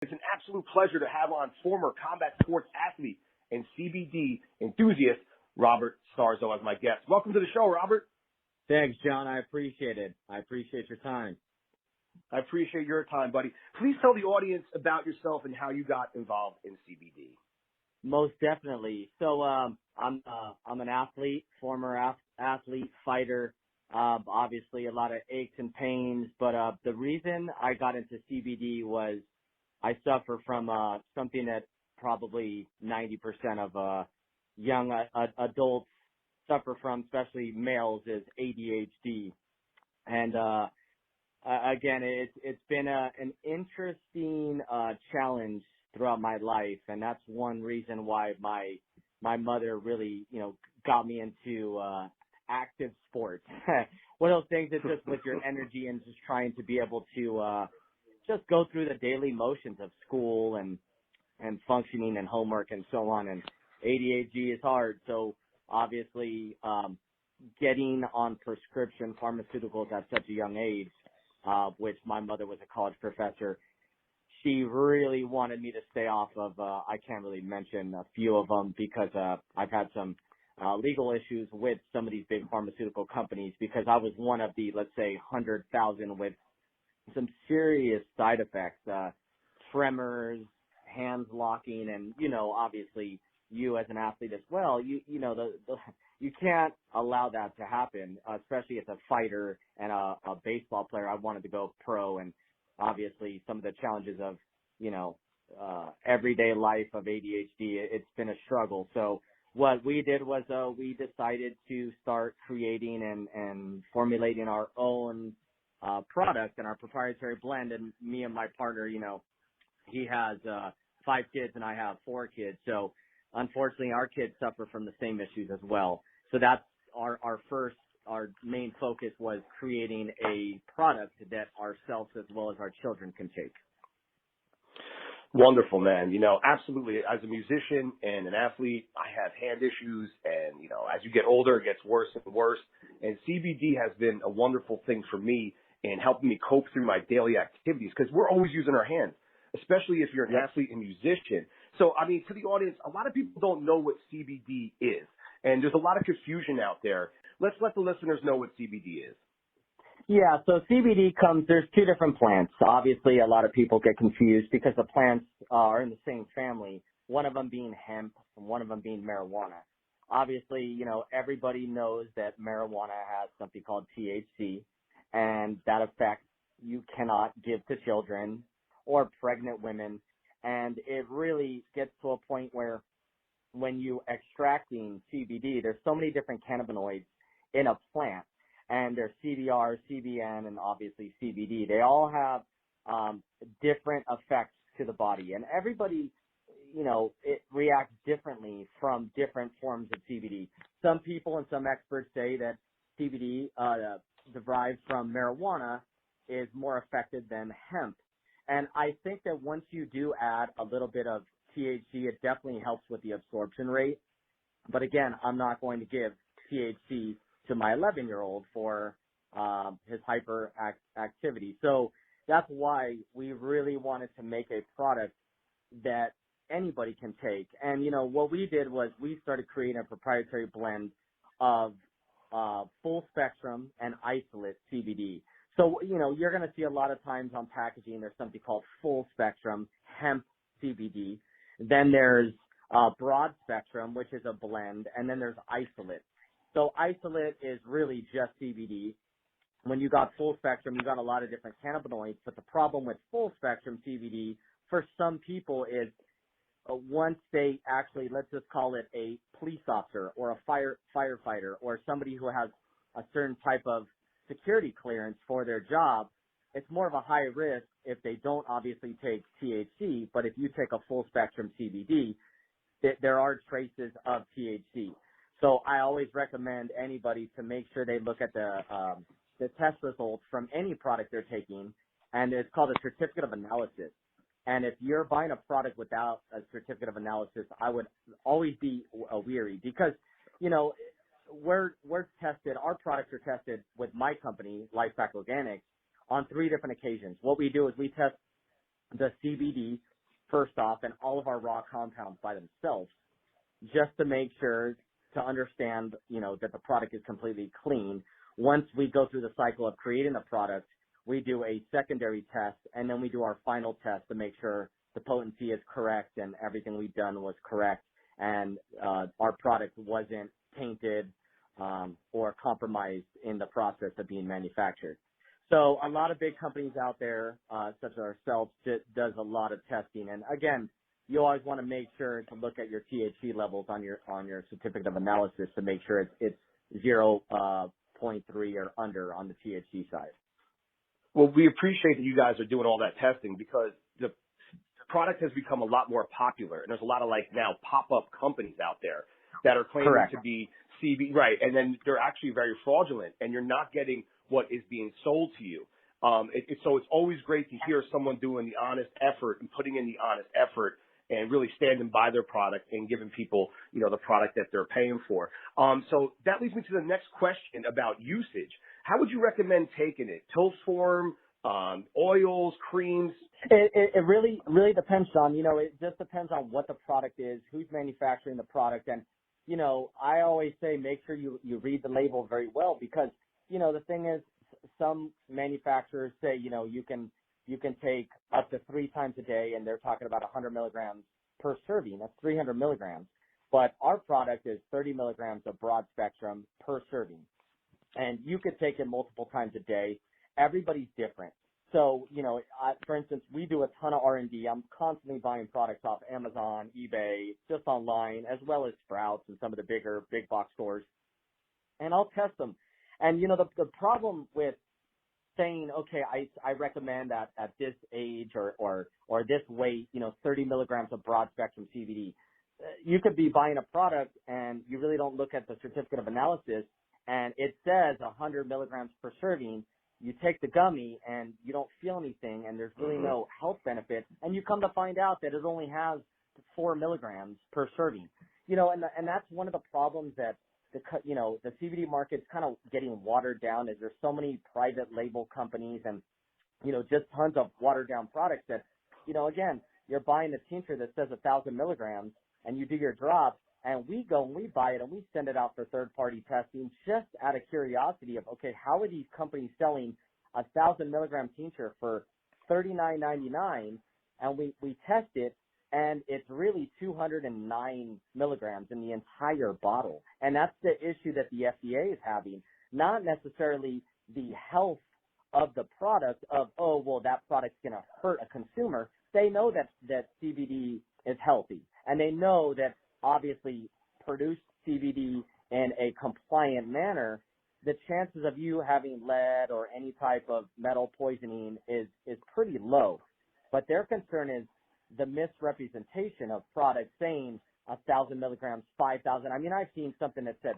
It's an absolute pleasure to have on former combat sports athlete and CBD enthusiast, Robert Sarzo, as my guest. Welcome to the show, Robert. Thanks, John. I appreciate it. I appreciate your time. I appreciate your time, buddy. Please tell the audience about yourself and how you got involved in CBD. Most definitely. So I'm an athlete, former athlete, fighter. Obviously, a lot of aches and pains. But the reason I got into CBD was I suffer from something that probably 90% of young adults suffer from, especially males, is ADHD. And again, it's been an interesting challenge throughout my life, and that's one reason why my mother really, got me into active sports. One of those things that's just with your energy and just trying to be able to just go through the daily motions of school and functioning and homework and so on. And ADHD is hard, so obviously getting on prescription pharmaceuticals at such a young age, which my mother was a college professor, she really wanted me to stay off of, I can't really mention a few of them because I've had some legal issues with some of these big pharmaceutical companies because I was one of the, let's say, 100,000 with some serious side effects, tremors, hands locking, and, obviously you as an athlete as well, you can't allow that to happen, especially as a fighter and a baseball player. I wanted to go pro, and obviously some of the challenges of, everyday life of ADHD, it's been a struggle. So what we did was we decided to start creating and formulating our own product and our proprietary blend. And me and my partner, he has 5 kids and I have 4 kids. So unfortunately, our kids suffer from the same issues as well. So that's our main focus was creating a product that ourselves as well as our children can take. Wonderful, man. Absolutely. As a musician and an athlete, I have hand issues, and, as you get older, it gets worse and worse. And CBD has been a wonderful thing for me in helping me cope through my daily activities because we're always using our hands, especially if you're an athlete and musician. So, to the audience, a lot of people don't know what CBD is, and there's a lot of confusion out there. Let's let the listeners know what CBD is. Yeah, so CBD there's 2 different plants. Obviously, a lot of people get confused because the plants are in the same family, one of them being hemp and one of them being marijuana. Obviously, everybody knows that marijuana has something called THC, and that effect you cannot give to children or pregnant women. And it really gets to a point where when you extracting CBD, there's so many different cannabinoids in a plant, and there's CBR, CBN, and obviously CBD. They all have different effects to the body, and everybody, it reacts differently from different forms of CBD. Some people and some experts say that CBD derived from marijuana is more effective than hemp. And I think that once you do add a little bit of THC, it definitely helps with the absorption rate. But again, I'm not going to give THC to my 11-year-old for his hyperactivity. So that's why we really wanted to make a product that anybody can take. And, what we did was we started creating a proprietary blend of full spectrum and isolate CBD. So, you're going to see a lot of times on packaging, there's something called full spectrum hemp CBD. Then there's broad spectrum, which is a blend, and then there's isolate. So isolate is really just CBD. When you got full spectrum, you got a lot of different cannabinoids, but the problem with full spectrum CBD for some people is once they actually, let's just call it a police officer or a firefighter or somebody who has a certain type of security clearance for their job, it's more of a high risk if they don't obviously take THC, but if you take a full spectrum CBD, there are traces of THC. So I always recommend anybody to make sure they look at the test results from any product they're taking, and it's called a certificate of analysis. And if you're buying a product without a certificate of analysis, I would always be weary because, we're tested, our products are tested with my company, Lifepack Organics, on 3 different occasions. What we do is we test the CBD first off, and all of our raw compounds by themselves, just to make sure to understand, that the product is completely clean. Once we go through the cycle of creating the product, we do a secondary test, and then we do our final test to make sure the potency is correct and everything we've done was correct, and our product wasn't tainted or compromised in the process of being manufactured. So a lot of big companies out there, such as ourselves, does a lot of testing. And again, you always want to make sure to look at your THC levels on your certificate of analysis to make sure it's 0.3 or under on the THC side. Well, we appreciate that you guys are doing all that testing, because the product has become a lot more popular, and there's a lot of now pop-up companies out there that are claiming Correct. to be CBD, right? And then they're actually very fraudulent, and you're not getting what is being sold to you. So it's always great to hear someone doing the honest effort and putting in the honest effort and really standing by their product and giving people, the product that they're paying for. So that leads me to the next question about usage. How would you recommend taking it? Pill form, oils, creams? It really depends, Sean. It just depends on what the product is, who's manufacturing the product. And, I always say make sure you read the label very well, because, the thing is, some manufacturers say, you can take up to 3 times a day, and they're talking about 100 milligrams per serving. That's 300 milligrams. But our product is 30 milligrams of broad spectrum per serving. And you could take it multiple times a day. Everybody's different. So, for instance, we do a ton of R&D. I'm constantly buying products off Amazon, eBay, just online, as well as Sprouts and some of the big box stores. And I'll test them. And, the problem with saying, okay, I recommend that at this age or this weight, 30 milligrams of broad spectrum CBD, you could be buying a product and you really don't look at the certificate of analysis, and it says 100 milligrams per serving. You take the gummy and you don't feel anything, and there's really no health benefit, and you come to find out that it only has 4 milligrams per serving. And that's one of the problems that the CBD market's kind of getting watered down, is there's so many private label companies and, just tons of watered down products that, again, you're buying a tincture that says 1,000 milligrams, and you do your drops, and we go and we buy it and we send it out for third-party testing just out of curiosity of, okay, how are these companies selling 1,000 milligram tincture for $39.99? And we test it, and it's really 209 milligrams in the entire bottle. And that's the issue that the FDA is having, not necessarily the health of the product of, oh, well, that product's going to hurt a consumer. They know that CBD is healthy, and they know that obviously produced CBD in a compliant manner, the chances of you having lead or any type of metal poisoning is pretty low. But their concern is the misrepresentation of products saying 1,000 milligrams, 5,000. I mean, I've seen something that said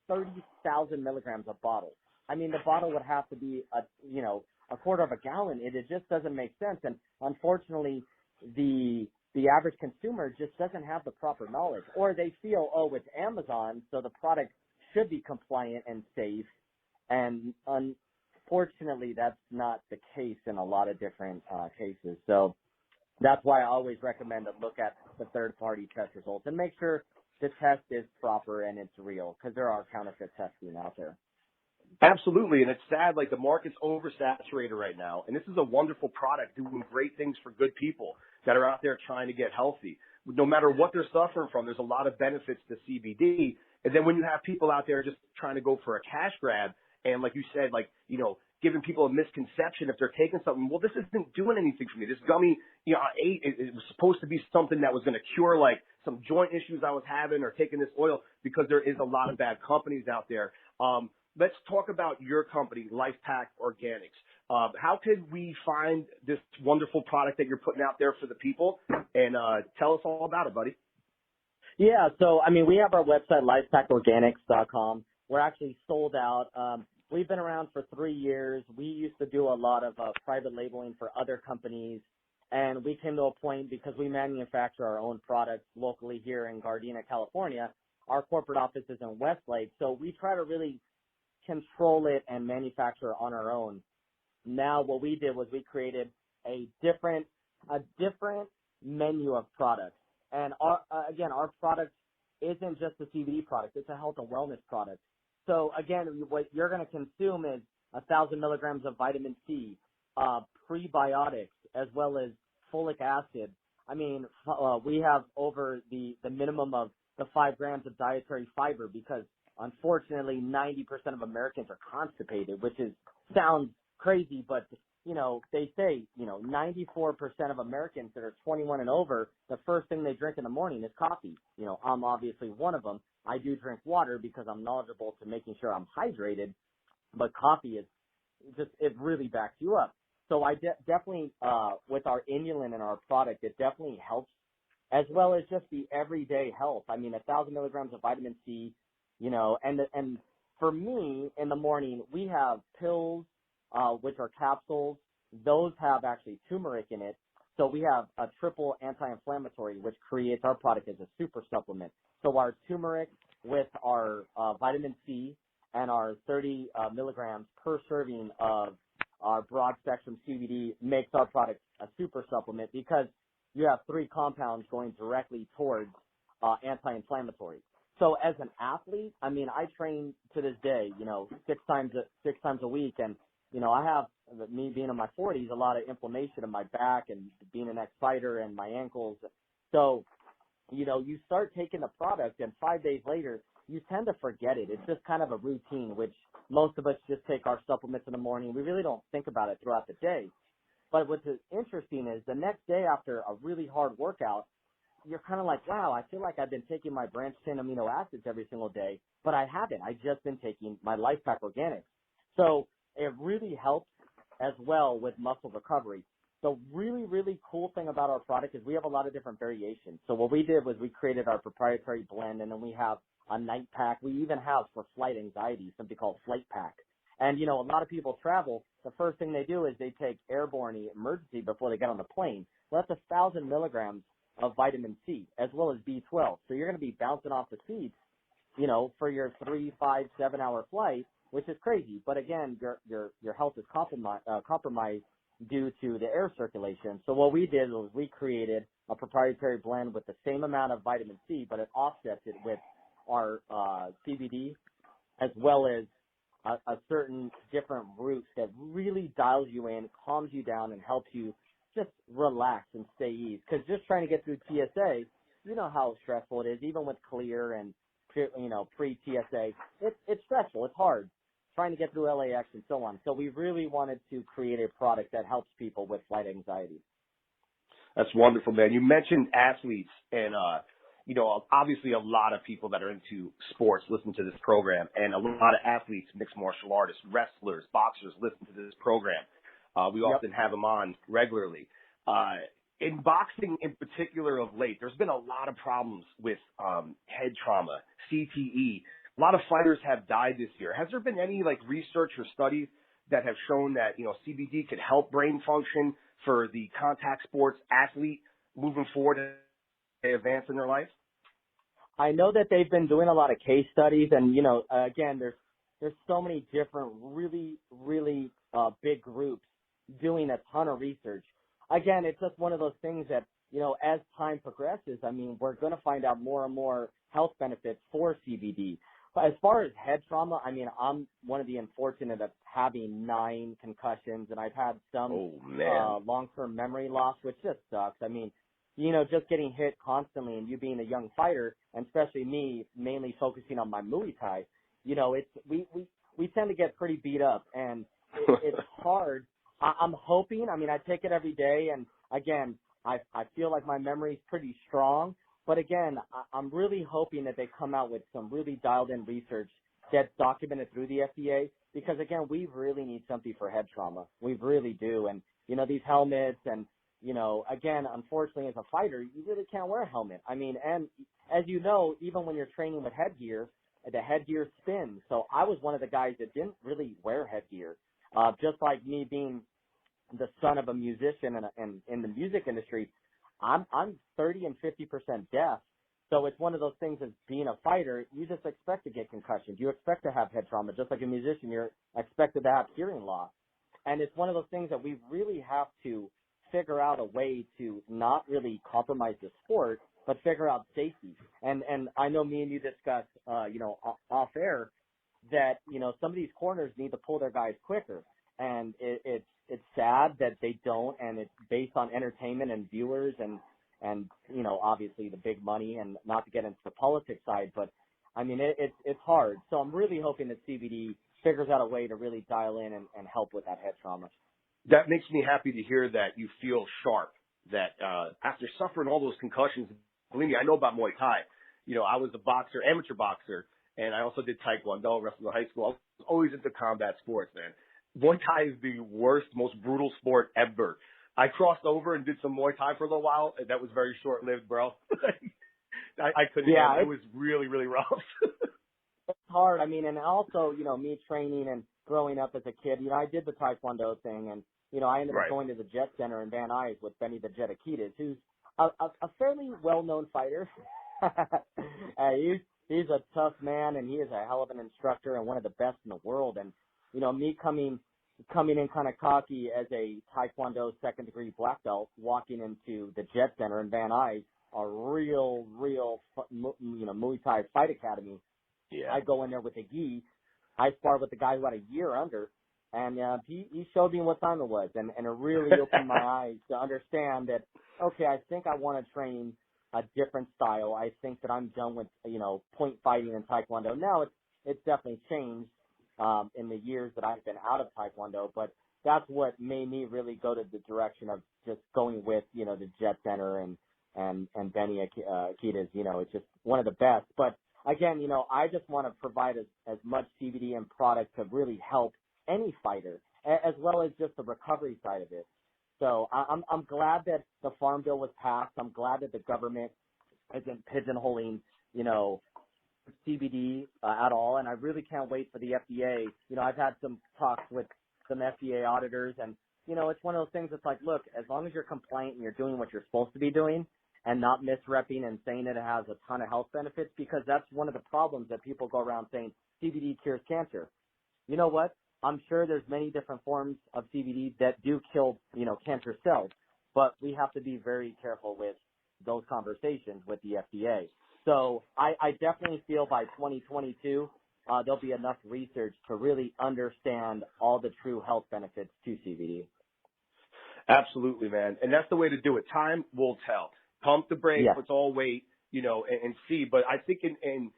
30,000 milligrams a bottle. I mean, the bottle would have to be a quarter of a gallon. It just doesn't make sense. And unfortunately, the average consumer just doesn't have the proper knowledge, or they feel, oh, it's Amazon, so the product should be compliant and safe. And unfortunately, that's not the case in a lot of different cases. So that's why I always recommend to look at the third-party test results and make sure the test is proper and it's real, because there are counterfeit testing out there. Absolutely, and it's sad, the market's oversaturated right now, and this is a wonderful product doing great things for good people that are out there trying to get healthy. No matter what they're suffering from, there's a lot of benefits to CBD, and then when you have people out there just trying to go for a cash grab, and like you said, giving people a misconception if they're taking something, well, this isn't doing anything for me. This gummy, I ate, it was supposed to be something that was going to cure, some joint issues I was having, or taking this oil, because there is a lot of bad companies out there. Let's talk about your company, LifePak Organics. How could we find this wonderful product that you're putting out there for the people? And tell us all about it, buddy. Yeah, so, we have our website, lifepakorganics.com. We're actually sold out. We've been around for 3 years. We used to do a lot of private labeling for other companies, and we came to a point, because we manufacture our own products locally here in Gardena, California. Our corporate office is in Westlake, so we try to really control it and manufacture on our own. Now what we did was we created a different menu of products. And our product isn't just a CBD product. It's a health and wellness product. So again, what you're going to consume is 1,000 milligrams of vitamin C, prebiotics, as well as folic acid. I mean, we have over the minimum of the 5 grams of dietary fiber because unfortunately 90% of Americans are constipated, which sounds crazy, but they say, 94% of Americans that are 21 and over, the first thing they drink in the morning is coffee. I'm obviously one of them. I do drink water because I'm knowledgeable to making sure I'm hydrated, but coffee it really backs you up. So I definitely, with our inulin and our product, it definitely helps, as well as just the everyday health. I mean, 1,000 milligrams of vitamin C, and for me in the morning, we have pills, which are capsules. Those have actually turmeric in it. So we have a triple anti-inflammatory, which creates our product as a super supplement. So our turmeric with our vitamin C and our 30 milligrams per serving of our broad spectrum CBD makes our product a super supplement because you have 3 compounds going directly towards anti-inflammatory. So as an athlete, I mean, I train to this day, 6 times a week, and I have, me being in my 40s, a lot of inflammation in my back and being an ex-fighter and my ankles. So, you start taking the product and 5 days later, you tend to forget it. It's just kind of a routine, which most of us just take our supplements in the morning. We really don't think about it throughout the day. But what's interesting is the next day after a really hard workout, you're kind of like, wow, I feel like I've been taking my branched chain amino acids every single day, but I haven't. I've just been taking my Life Pack Organics. So it really helps as well with muscle recovery. The really, really cool thing about our product is we have a lot of different variations. So what we did was we created our proprietary blend, and then we have a night pack. We even have for flight anxiety something called Flight Pack. And, a lot of people travel. The first thing they do is they take airborne emergency before they get on the plane. Well, that's 1,000 milligrams of vitamin C as well as B12. So you're going to be bouncing off the seats, for your 3, 5, 7-hour flight, which is crazy. But again, your health is compromised due to the air circulation. So what we did was we created a proprietary blend with the same amount of vitamin C, but it offsets it with our CBD as well as a certain different route that really dials you in, calms you down, and helps you just relax and stay easy. Because just trying to get through TSA, you know how stressful it is, even with clear and pre-TSA. It's stressful. It's hard trying to get through LAX and so on. So we really wanted to create a product that helps people with flight anxiety. That's wonderful, man. You mentioned athletes, and obviously a lot of people that are into sports listen to this program, and a lot of athletes, mixed martial artists, wrestlers, boxers listen to this program. We often have them on regularly. In boxing in particular of late, there's been a lot of problems with head trauma, CTE. A lot of fighters have died this year. Has there been any research or studies that have shown that, CBD could help brain function for the contact sports athlete moving forward as they advance in their life? I know that they've been doing a lot of case studies, and again, there's so many different really, really big groups doing a ton of research. Again, it's just one of those things that, as time progresses, I mean, we're going to find out more and more health benefits for CBD. But as far as head trauma, I mean, I'm one of the unfortunate of having 9 concussions, and I've had some long-term memory loss, which just sucks. I mean, just getting hit constantly, and you being a young fighter, and especially me mainly focusing on my Muay Thai, we tend to get pretty beat up, and it's hard. I'm hoping, I mean, I take it every day, and again, I feel like my memory is pretty strong, but again, I'm really hoping that they come out with some really dialed in research that's documented through the FDA, because again, we really need something for head trauma. We really do. And, these helmets and, again, unfortunately as a fighter, you really can't wear a helmet. I mean, and as you know, even when you're training with headgear, the headgear spins. So I was one of the guys that didn't really wear headgear. Just like me being the son of a musician and in the music industry, I'm 30 and 50% deaf. So it's one of those things as being a fighter, you just expect to get concussions. You expect to have head trauma. Just like a musician, you're expected to have hearing loss. And it's one of those things that we really have to figure out a way to not really compromise the sport, but figure out safety. And I know me and you discussed, off air that, some of these corners need to pull their guys quicker. And it's sad that they don't, and it's based on entertainment and viewers and, obviously the big money, and not to get into the politics side, but I mean, it's hard. So I'm really hoping that CBD figures out a way to really dial in and help with that head trauma. That makes me happy to hear that you feel sharp, that after suffering all those concussions, believe me, I know about Muay Thai. I was a boxer, amateur boxer, and I also did Taekwondo, wrestling in high school. I was always into combat sports, man. Muay Thai is the worst, most brutal sport ever. I crossed over and did some Muay Thai for a little while. That was very short-lived, bro. I couldn't. Yeah, it was really, really rough. It's hard. I mean, and also, me training and growing up as a kid, I did the Taekwondo thing, and, I ended up going to the Jet Center in Van Nuys with Benny the Jet Akitas, who's a fairly well-known fighter. He's a tough man, and he is a hell of an instructor and one of the best in the world. And, me coming in kind of cocky as a Taekwondo second-degree black belt, walking into the Jet Center in Van Nuys, a real, Muay Thai fight academy. Yeah. I go in there with a gi. I sparred with the guy who had a year under, and he showed me what time it was, and it really opened my eyes to understand that, okay, I think I want to train a different style. I think that I'm done with, point fighting and Taekwondo. Now it's definitely changed in the years that I've been out of Taekwondo, but that's what made me really go to the direction of just going with, the Jet Center and Benny Akitas. It's just one of the best. But again, I just want to provide as much CBD and product to really help any fighter, as well as just the recovery side of it. So I'm glad that the Farm Bill was passed. I'm glad that the government isn't pigeonholing, CBD at all. And I really can't wait for the FDA. I've had some talks with some FDA auditors, and, it's one of those things that's like, look, as long as you're compliant and you're doing what you're supposed to be doing and not misrepping and saying that it has a ton of health benefits, because that's one of the problems that people go around saying CBD cures cancer. You know what? I'm sure there's many different forms of CBD that do kill, cancer cells, but we have to be very careful with those conversations with the FDA. So I definitely feel by 2022, there'll be enough research to really understand all the true health benefits to CBD. Absolutely, man. And that's the way to do it. Time will tell. Pump the brakes. Yeah. Let's all wait, and see. But I think in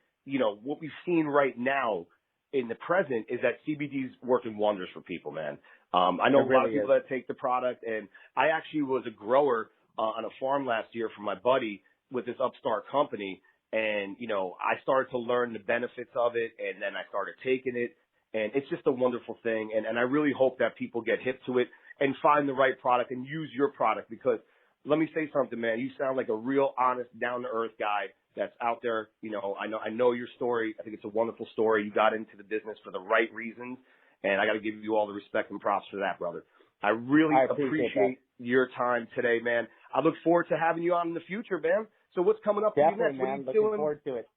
what we've seen right now in the present is that CBD is working wonders for people, man. I know a lot of people that take the product, and I actually was a grower on a farm last year for my buddy with this upstart company. And, I started to learn the benefits of it, and then I started taking it, and it's just a wonderful thing. And I really hope that people get hip to it and find the right product and use your product, because let me say something, man. You sound like a real honest, down-to-earth guy that's out there. I know your story. I think it's a wonderful story. You got into the business for the right reasons, and I got to give you all the respect and props for that, brother. I really appreciate your time today, man. I look forward to having you on in the future, man. So what's coming up for you next? Man. What are you Looking doing? forward to it.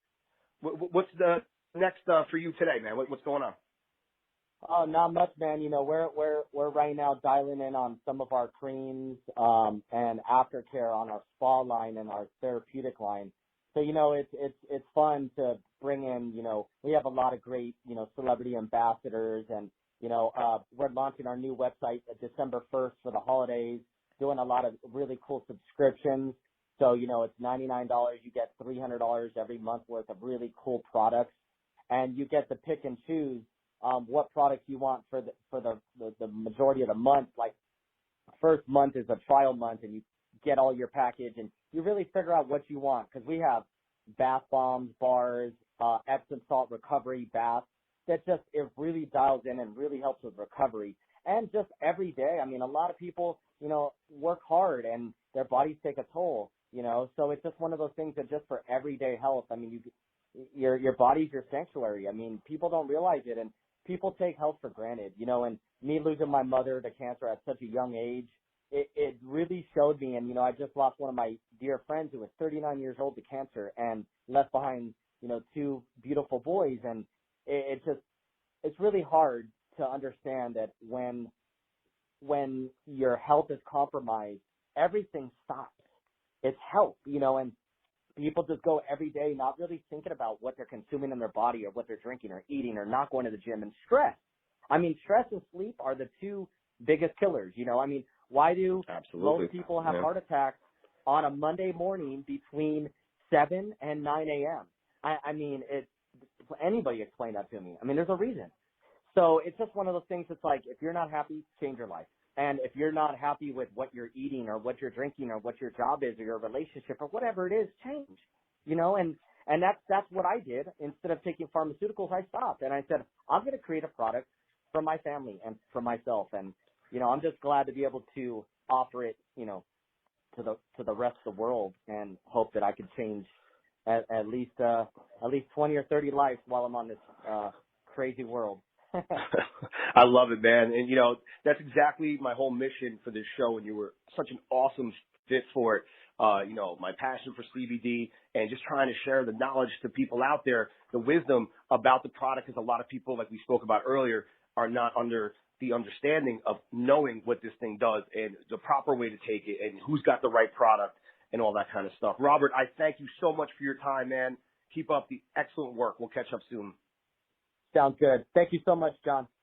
What's the next for you today, man? What's going on? Oh, not much, man. We're right now dialing in on some of our creams and aftercare on our spa line and our therapeutic line. So it's fun to bring in. We have a lot of great celebrity ambassadors, and we're launching our new website December 1st for the holidays. Doing a lot of really cool subscriptions. So it's $99. You get $300 every month worth of really cool products, and you get to pick and choose what products you want for the majority of the month. Like, first month is a trial month, and you get all your package, and you really figure out what you want, because we have bath bombs, bars, Epsom salt recovery baths that just, it really dials in and really helps with recovery. And just every day, I mean, a lot of people, work hard and their bodies take a toll, so it's just one of those things that just for everyday health, I mean, your body's your sanctuary. I mean, people don't realize it, and people take health for granted, and me losing my mother to cancer at such a young age, it really showed me. And, I just lost one of my dear friends who was 39 years old to cancer and left behind, 2 beautiful boys. And it's really hard to understand that when when your health is compromised, everything stops. It's health, you know, and people just go every day not really thinking about what they're consuming in their body or what they're drinking or eating or not going to the gym. And stress. I mean, stress and sleep are the two biggest killers, you know. I mean, why do Absolutely. most people have heart attacks on a Monday morning between 7 and 9 a.m.? I mean, anybody explain that to me? I mean, there's a reason. So it's just one of those things that's like, if you're not happy, change your life. And if you're not happy with what you're eating or what you're drinking or what your job is or your relationship or whatever it is, change, you know, and that's what I did. Instead of taking pharmaceuticals, I stopped and I said, I'm going to create a product for my family and for myself. And, you know, I'm just glad to be able to offer it, you know, to the rest of the world and hope that I can change at least 20 or 30 lives while I'm on this, crazy world. I love it, man. And, you know, that's exactly my whole mission for this show, and you were such an awesome fit for it. You know, my passion for CBD and just trying to share the knowledge to people out there, the wisdom about the product, because a lot of people, like we spoke about earlier, are not under the understanding of knowing what this thing does and the proper way to take it and who's got the right product and all that kind of stuff. Robert, I thank you so much for your time, man. Keep up the excellent work. We'll catch up soon. Sounds good. Thank you so much, John.